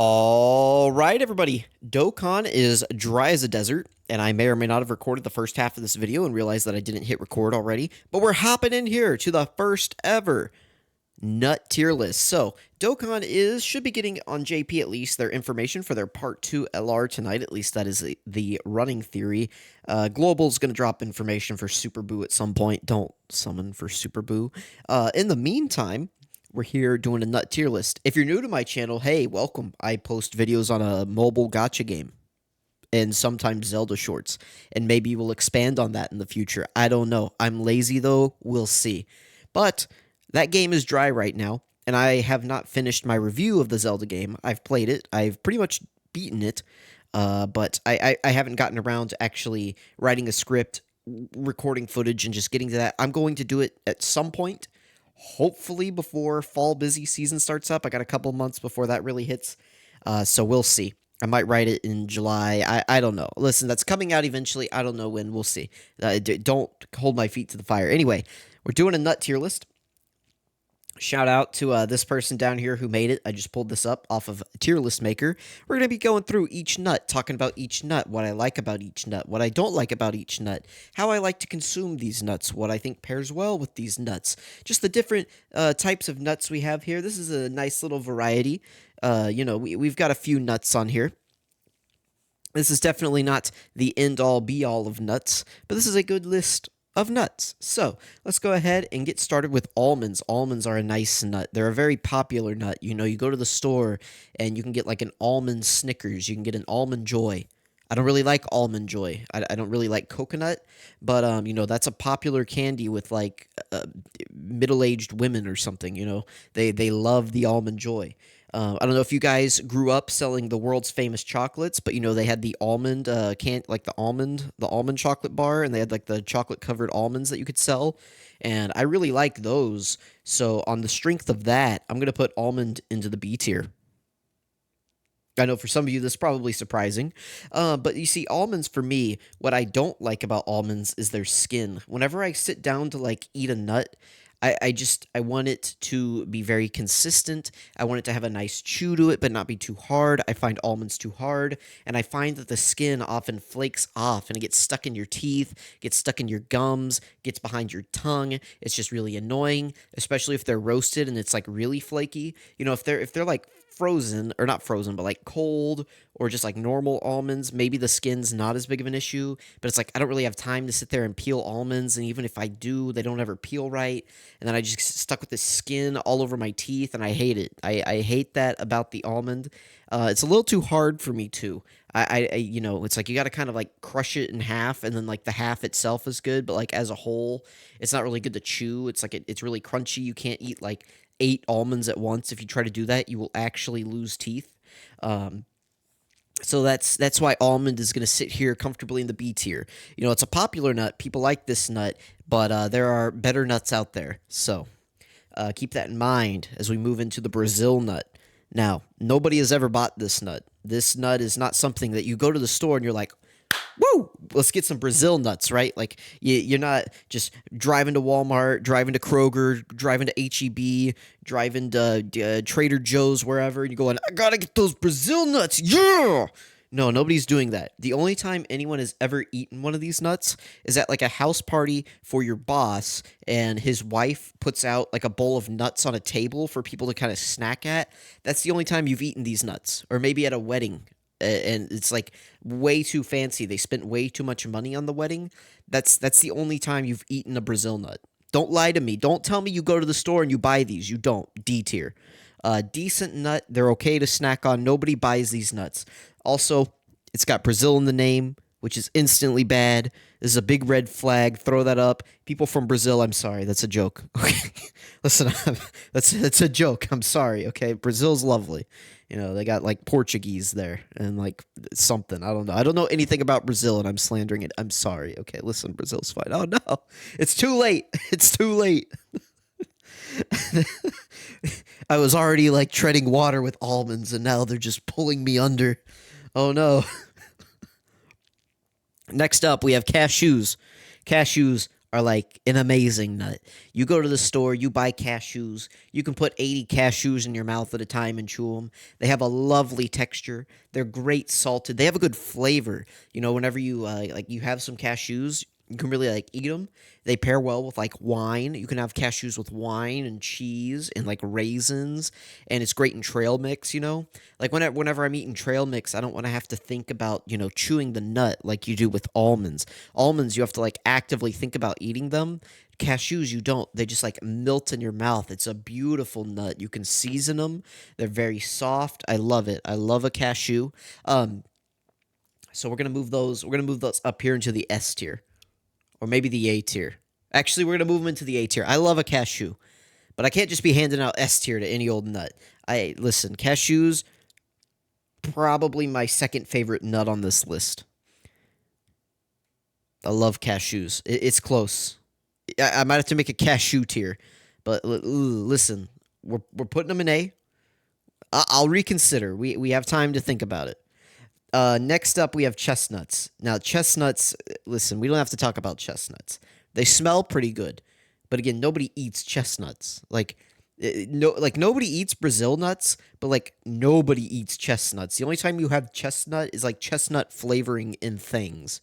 All right, everybody. Dokkan is dry as a desert, and I may or may not have recorded the first half of this video and realized that I didn't hit record already, but we're hopping in here to the first ever nut tier list. So, Dokkan should be getting on JP at least their information for their Part 2 LR tonight. At least that is the running theory. Global's going to drop information for Super Boo at some point. Don't summon for Super Boo. In the meantime, we're here doing a nut tier list. If you're new to my channel, hey, welcome. I post videos on a mobile gacha game and sometimes Zelda shorts, and maybe we'll expand on that in the future. I don't know. I'm lazy though. We'll see. But that game is dry right now, and I have not finished my review of the Zelda game. I've played it. I've pretty much beaten it, but I haven't gotten around to actually writing a script, recording footage, and just getting to that. I'm going to do it at some point, hopefully before fall busy season starts up. I got a couple months before that really hits, so we'll see. I might write it in July. I don't know. Listen, that's coming out eventually. I don't know when. We'll see. Don't hold my feet to the fire. Anyway, we're doing a nut tier list. Shout out to this person down here who made it. I just pulled this up off of Tier List Maker. We're going to be going through each nut, talking about each nut, what I like about each nut, what I don't like about each nut, how I like to consume these nuts, what I think pairs well with these nuts, just the different types of nuts we have here. This is a nice little variety. We've got a few nuts on here. This is definitely not the end-all, be-all of nuts, but this is a good list of nuts. So let's go ahead and get started with almonds. Almonds are a nice nut. They're a very popular nut. You know, you go to the store and you can get like an almond Snickers. You can get an almond Joy. I don't really like almond Joy. I don't really like coconut, but that's a popular candy with like middle-aged women or something. They love the almond Joy. I don't know if you guys grew up selling the world's famous chocolates, but they had the almond like the almond chocolate bar, and they had like the chocolate covered almonds that you could sell, and I really like those. So on the strength of that, I'm gonna put almond into the B tier. I know for some of you this is probably surprising, but you see, almonds for me, what I don't like about almonds is their skin. Whenever I sit down to like eat a nut, I want it to be very consistent. I want it to have a nice chew to it, but not be too hard. I find almonds too hard, and I find that the skin often flakes off and it gets stuck in your teeth, gets stuck in your gums, gets behind your tongue. It's just really annoying, especially if they're roasted and it's like really flaky. If they're like frozen, or not frozen, but like cold, or just like normal almonds, maybe the skin's not as big of an issue, but it's like I don't really have time to sit there and peel almonds, and even if I do, they don't ever peel right, and then I just get stuck with this skin all over my teeth, and I hate it. I hate that about the almond. It's a little too hard for me too. It's like you got to kind of like crush it in half, and then like the half itself is good, but like as a whole, it's not really good to chew. It's like it's really crunchy. You can't eat like 8 almonds at once. If you try to do that, you will actually lose teeth. So that's why almond is going to sit here comfortably in the B tier. It's a popular nut. People like this nut, but there are better nuts out there. So keep that in mind as we move into the Brazil nut. Now, nobody has ever bought this nut. This nut is not something that you go to the store and you're like, woo, let's get some Brazil nuts, right? Like, you're not just driving to Walmart, driving to Kroger, driving to HEB, driving to Trader Joe's, wherever, and you're going, I gotta get those Brazil nuts, yeah! No, nobody's doing that. The only time anyone has ever eaten one of these nuts is at like a house party for your boss, and his wife puts out like a bowl of nuts on a table for people to kind of snack at. That's the only time you've eaten these nuts. Or maybe at a wedding, and it's like way too fancy. They spent way too much money on the wedding. That's the only time you've eaten a Brazil nut. Don't lie to me. Don't tell me you go to the store and you buy these. You don't. D tier. Decent nut. They're okay to snack on. Nobody buys these nuts. Also, it's got Brazil in the name, which is instantly bad. This is a big red flag. Throw that up. People from Brazil, I'm sorry. That's a joke. Okay. Listen, that's a joke. I'm sorry. Okay. Brazil's lovely. They got like Portuguese there and like something. I don't know. I don't know anything about Brazil, and I'm slandering it. I'm sorry. Okay. Listen, Brazil's fine. Oh, no. It's too late. It's too late. I was already like treading water with almonds, and now they're just pulling me under. Oh, no. Next up, we have cashews. Cashews are like an amazing nut. You go to the store, you buy cashews. You can put 80 cashews in your mouth at a time and chew them. They have a lovely texture. They're great salted. They have a good flavor. You know, whenever you like you have some cashews, you can really like eat them. They pair well with like wine. You can have cashews with wine and cheese and like raisins, and it's great in trail mix. You know, like whenever I'm eating trail mix, I don't want to have to think about chewing the nut like you do with almonds. Almonds, you have to like actively think about eating them. Cashews, you don't. They just like melt in your mouth. It's a beautiful nut. You can season them. They're very soft. I love it. I love a cashew. Um, so we're gonna move those. We're gonna move those up here into the S tier, or maybe the A tier. Actually, we're gonna move them into the A tier. I love a cashew, but I can't just be handing out S tier to any old nut. I listen. Cashews, probably my second favorite nut on this list. I love cashews. It's close. I might have to make a cashew tier, but listen, we're putting them in A. I'll reconsider. We have time to think about it. Next up, we have chestnuts. Now, chestnuts. Listen, we don't have to talk about chestnuts. They smell pretty good, but again, nobody eats chestnuts. Like nobody eats Brazil nuts, but like nobody eats chestnuts. The only time you have chestnut is like chestnut flavoring in things.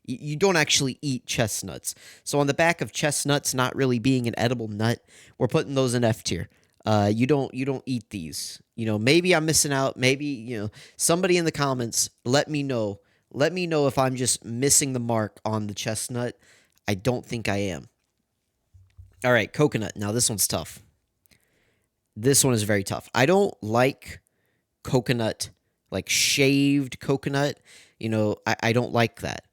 You don't actually eat chestnuts. So on the back of chestnuts not really being an edible nut, we're putting those in F tier. You don't eat these. Maybe I'm missing out. Maybe somebody in the comments let me know. Let me know if I'm just missing the mark on the chestnut. I don't think I am. All right, coconut. Now this one's tough. This one is very tough. I don't like coconut, like shaved coconut. I don't like that.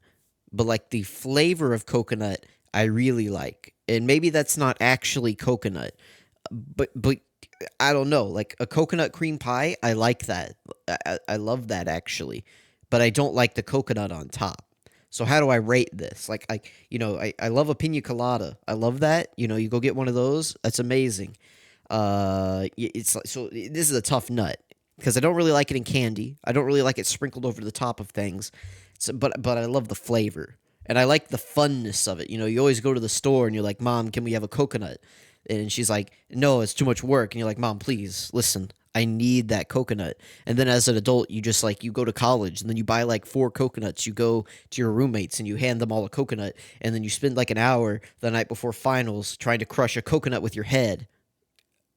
But like the flavor of coconut, I really like. And maybe that's not actually coconut, but I don't know. Like a coconut cream pie, I like that. I love that actually, but I don't like the coconut on top. So how do I rate this? Like I love a pina colada. I love that. You go get one of those. That's amazing. It's like, so this is a tough nut because I don't really like it in candy. I don't really like it sprinkled over the top of things. So, but I love the flavor and I like the funness of it. You always go to the store and you're like, "Mom, can we have a coconut?" And she's like, "No, it's too much work." And you're like, "Mom, please listen. I need that coconut." And then as an adult, you just like you go to college and then you buy like four coconuts. You go to your roommates and you hand them all a coconut, and then you spend like an hour the night before finals trying to crush a coconut with your head.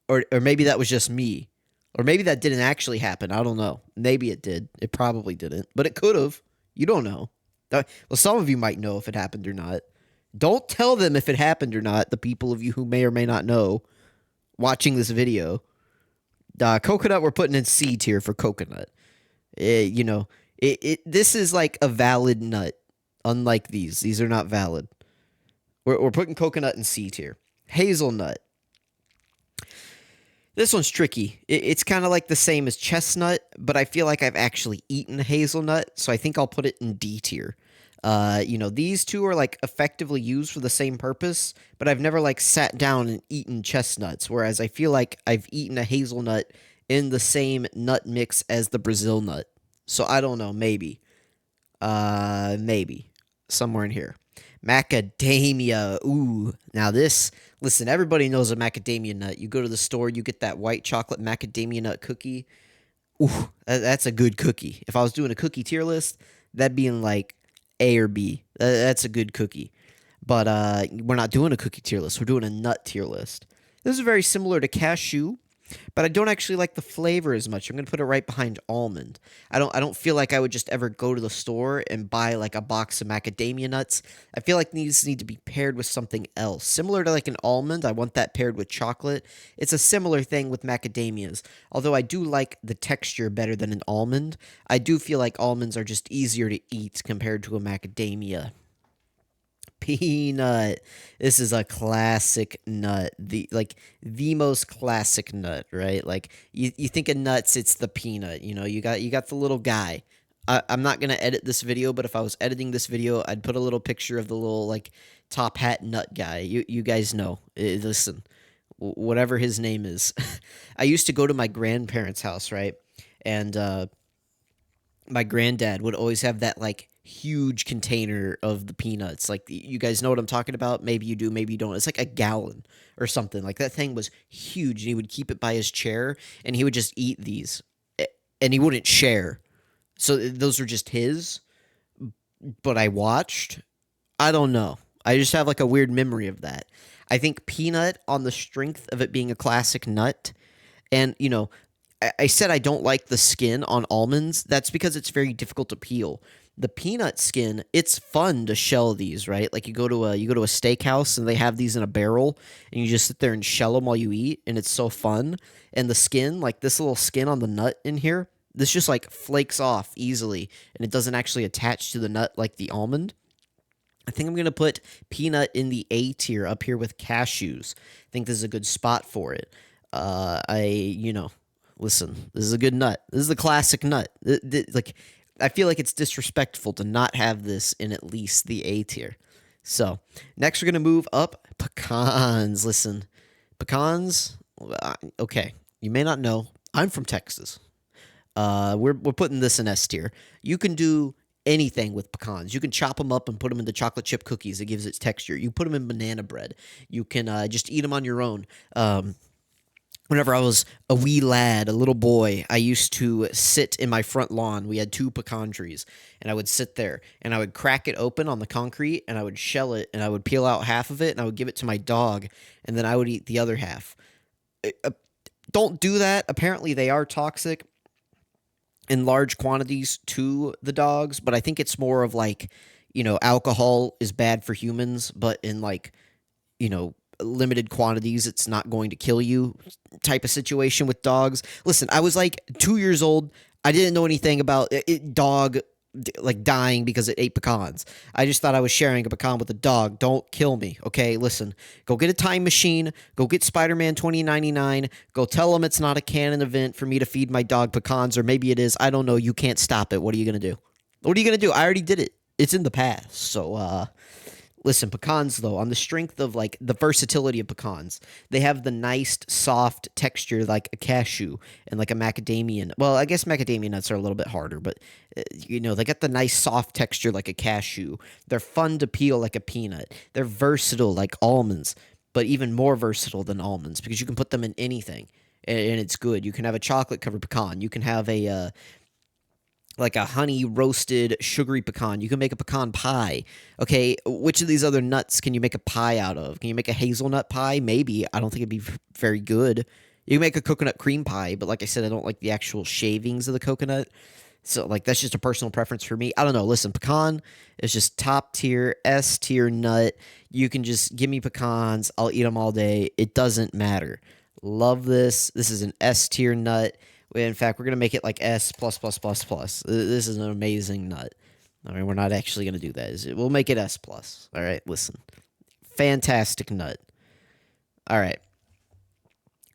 Or maybe that was just me. Or maybe that didn't actually happen. I don't know. Maybe it did. It probably didn't. But it could have. You don't know. Well, some of you might know if it happened or not. Don't tell them if it happened or not, the people of you who may or may not know watching this video. Coconut, we're putting in C tier for coconut. This is like a valid nut. Unlike these. These are not valid. We're putting coconut in C tier. Hazelnut. This one's tricky. It's kind of like the same as chestnut, but I feel like I've actually eaten hazelnut, so I think I'll put it in D tier. These two are like effectively used for the same purpose, but I've never like sat down and eaten chestnuts, whereas I feel like I've eaten a hazelnut in the same nut mix as the Brazil nut. So I don't know, maybe somewhere in here. Macadamia. Ooh. Now this, listen, everybody knows a macadamia nut. You go to the store, you get that white chocolate macadamia nut cookie. Ooh, that's a good cookie. If I was doing a cookie tier list, that'd be in like A or B. That's a good cookie. But we're not doing a cookie tier list. We're doing a nut tier list. This is very similar to cashew, but I don't actually like the flavor as much. I'm gonna put it right behind almond. I don't feel like I would just ever go to the store and buy like a box of macadamia nuts. I feel like these need to be paired with something else. Similar to like an almond, I want that paired with chocolate. It's a similar thing with macadamias. Although I do like the texture better than an almond, I do feel like almonds are just easier to eat compared to a macadamia. Peanut. This is a classic nut. The most classic nut, right? Like you think of nuts, it's the peanut. You got the little guy. I'm not gonna edit this video, but if I was editing this video, I'd put a little picture of the little like top hat nut guy. You guys know. Listen, whatever his name is. I used to go to my grandparents' house, right? And my granddad would always have that like huge container of the peanuts. Like, you guys know what I'm talking about? Maybe you do, maybe you don't. It's like a gallon or something. Like, that thing was huge, and he would keep it by his chair, and he would just eat these, and he wouldn't share. So those are just his. But I watched. I don't know. I just have like a weird memory of that. I think peanut, on the strength of it being a classic nut, and I said I don't like the skin on almonds. That's because it's very difficult to peel. The peanut skin, it's fun to shell these, right? Like, you go to a steakhouse and they have these in a barrel, and you just sit there and shell them while you eat, and it's so fun. And the skin, like this little skin on the nut in here, this just like flakes off easily, and it doesn't actually attach to the nut like the almond. I think I'm going to put peanut in the A tier up here with cashews. I think this is a good spot for it. Listen, this is a good nut. This is the classic nut. Like, I feel like it's disrespectful to not have this in at least the A tier. So, next we're going to move up pecans. Listen, pecans, okay, you may not know, I'm from Texas. We're putting this in S tier. You can do anything with pecans. You can chop them up and put them into chocolate chip cookies. It gives its texture. You put them in banana bread. You can just eat them on your own. Whenever I was a wee lad, a little boy, I used to sit in my front lawn. We had two pecan trees, and I would sit there, and I would crack it open on the concrete, and I would shell it, and I would peel out half of it, and I would give it to my dog, and then I would eat the other half. Don't do that. Apparently, they are toxic in large quantities to the dogs, but I think it's more of like, alcohol is bad for humans, but in like, limited quantities, it's not going to kill you type of situation with dogs. Listen, I was like 2 years old. I didn't know anything about dog like dying because it ate pecans. I just thought I was sharing a pecan with a dog. Don't kill me, okay? Listen, go get a time machine. Go get Spider-Man 2099. Go tell him it's not a canon event for me to feed my dog pecans, or maybe it is. I don't know. You can't stop it. What are you going to do? What are you going to do? I already did it. It's in the past. So, listen, pecans, though, on the strength of like the versatility of pecans, they have the nice, soft texture like a cashew and like a macadamia. Well, I guess macadamia nuts are a little bit harder, but they got the nice, soft texture like a cashew. They're fun to peel like a peanut. They're versatile like almonds, but even more versatile than almonds because you can put them in anything and it's good. You can have a chocolate covered pecan. You can have a like a honey roasted sugary pecan. You can make a pecan pie. Okay, which of these other nuts can you make a pie out of? Can you make a hazelnut pie? Maybe. I don't think it'd be very good. You can make a coconut cream pie, but like I said, I don't like the actual shavings of the coconut. So like that's just a personal preference for me. I don't know. Listen, pecan is just top tier, S tier nut. You can just give me pecans. I'll eat them all day. It doesn't matter. Love this. This is an S tier nut. In fact, we're gonna make it like S plus plus plus plus. This is an amazing nut. I mean, we're not actually gonna do that. We'll make it S plus. All right, listen, fantastic nut. All right.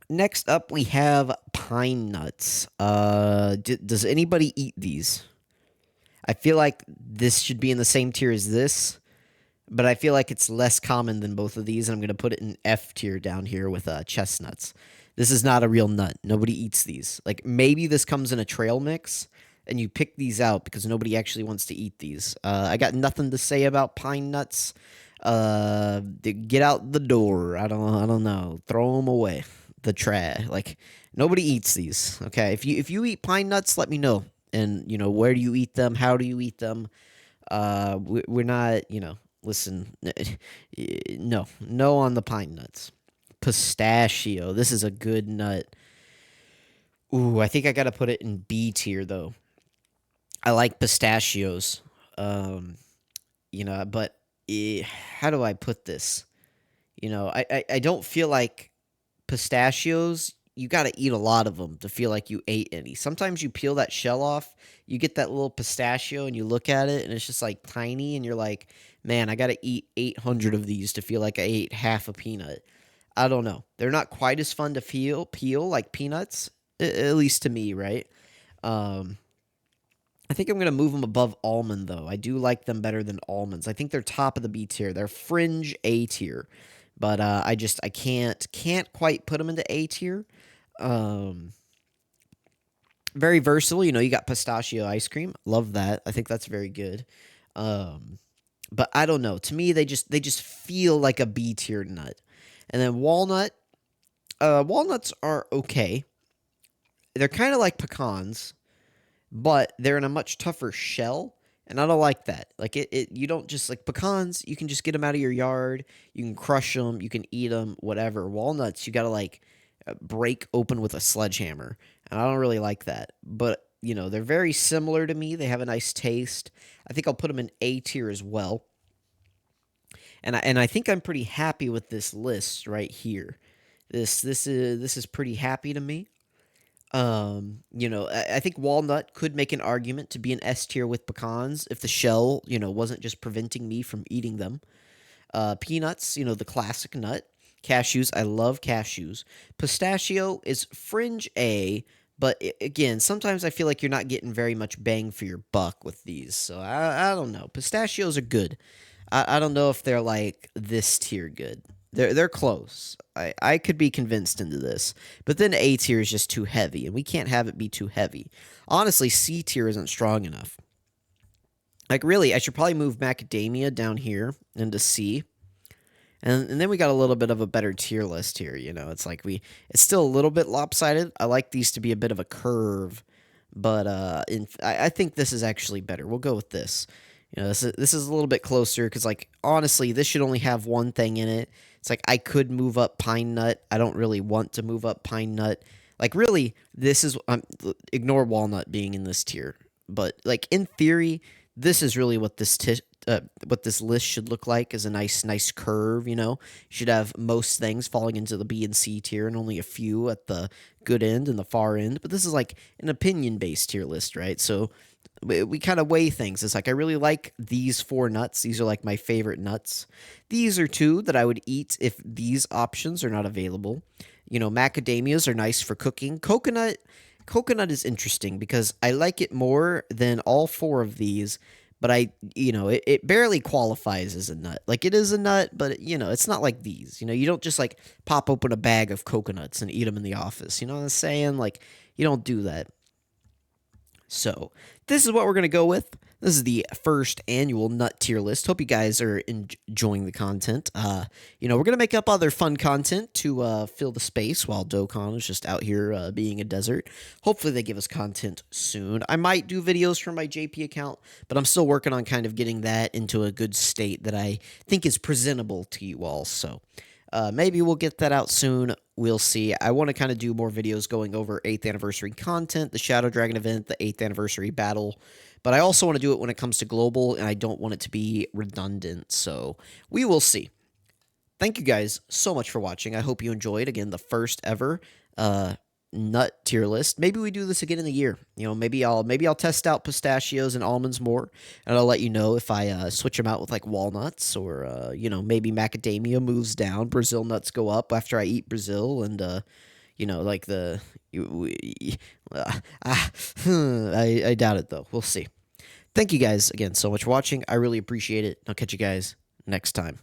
Next up, we have pine nuts. Does anybody eat these? I feel like this should be in the same tier as this, but I feel like it's less common than both of these. And I'm gonna put it in F tier down here with chestnuts. This is not a real nut. Nobody eats these. Like, maybe this comes in a trail mix, and you pick these out because nobody actually wants to eat these. I got nothing to say about pine nuts. Get out the door. I don't know. Throw them away. The trash. Like, nobody eats these. Okay, if you eat pine nuts, let me know. And where do you eat them? How do you eat them? We're not. Listen. No on the pine nuts. Pistachio. This is a good nut. Ooh, I think I gotta put it in B tier though. I like pistachios. Um, but how do I put this? I don't feel like pistachios. You gotta eat a lot of them to feel like you ate any. Sometimes you peel that shell off, you get that little pistachio, and you look at it, and it's just like tiny, and you're like, man, I gotta eat 800 of these to feel like I ate half a peanut. I don't know. They're not quite as fun to peel like peanuts, at least to me, right? Um, I think I'm gonna move them above almond though. I do like them better than almonds. I think they're top of the B tier. They're fringe A tier, but I can't quite put them into A tier. Um, Very versatile. You got pistachio ice cream. Love that. I think that's very good. Um, but I don't know. To me, they just feel like a B tier nut. And then walnuts are okay. They're kind of like pecans, but they're in a much tougher shell. And I don't like that. Like you don't just like pecans. You can just get them out of your yard. You can crush them. You can eat them. Whatever. Walnuts, you gotta like break open with a sledgehammer, and I don't really like that. But they're very similar to me. They have a nice taste. I think I'll put them in A tier as well. And I think I'm pretty happy with this list right here. This is pretty happy to me. I think walnut could make an argument to be an S tier with pecans if the shell, wasn't just preventing me from eating them. Peanuts, the classic nut. Cashews, I love cashews. Pistachio is fringe A, but again, sometimes I feel like you're not getting very much bang for your buck with these. So I don't know. Pistachios are good. I don't know if they're like this tier good. They're close. I could be convinced into this. But then A tier is just too heavy, and we can't have it be too heavy. Honestly, C tier isn't strong enough. Like really, I should probably move macadamia down here into C. And then we got a little bit of a better tier list here, It's like it's still a little bit lopsided. I like these to be a bit of a curve, but I think this is actually better. We'll go with this. This is a little bit closer because, like, honestly, this should only have one thing in it. It's like I could move up pine nut. I don't really want to move up pine nut. Like, really, this is ignore walnut being in this tier, but like in theory, this is really what this list should look like is a nice curve. You should have most things falling into the B and C tier, and only a few at the good end and the far end. But this is like an opinion based tier list, right? So we kind of weigh things. It's like I really like these four nuts. These are like my favorite nuts. These are two that I would eat if these options are not available. Macadamias are nice for cooking. Coconut is interesting because I like it more than all four of these, but it barely qualifies as a nut. Like it is a nut, but it's not like these. You don't just like pop open a bag of coconuts and eat them in the office. You know what I'm saying? Like you don't do that. So, this is what we're going to go with. This is the first annual nut tier list. Hope you guys are enjoying the content. We're going to make up other fun content to fill the space while Dokkan is just out here being a desert. Hopefully, they give us content soon. I might do videos from my JP account, but I'm still working on kind of getting that into a good state that I think is presentable to you all. So, maybe we'll get that out soon. We'll see. I want to kind of do more videos going over 8th anniversary content, the Shadow Dragon event, the 8th anniversary battle. But I also want to do it when it comes to global, and I don't want it to be redundant. So we will see. Thank you guys so much for watching. I hope you enjoyed. Again, the first ever nut tier list. Maybe we do this again in the year. Maybe I'll test out pistachios and almonds more, and I'll let you know if I switch them out with like walnuts or maybe macadamia moves down, Brazil nuts go up after I eat Brazil, and like the I doubt it though. We'll see. Thank you guys again so much for watching. I really appreciate it. I'll catch you guys next time.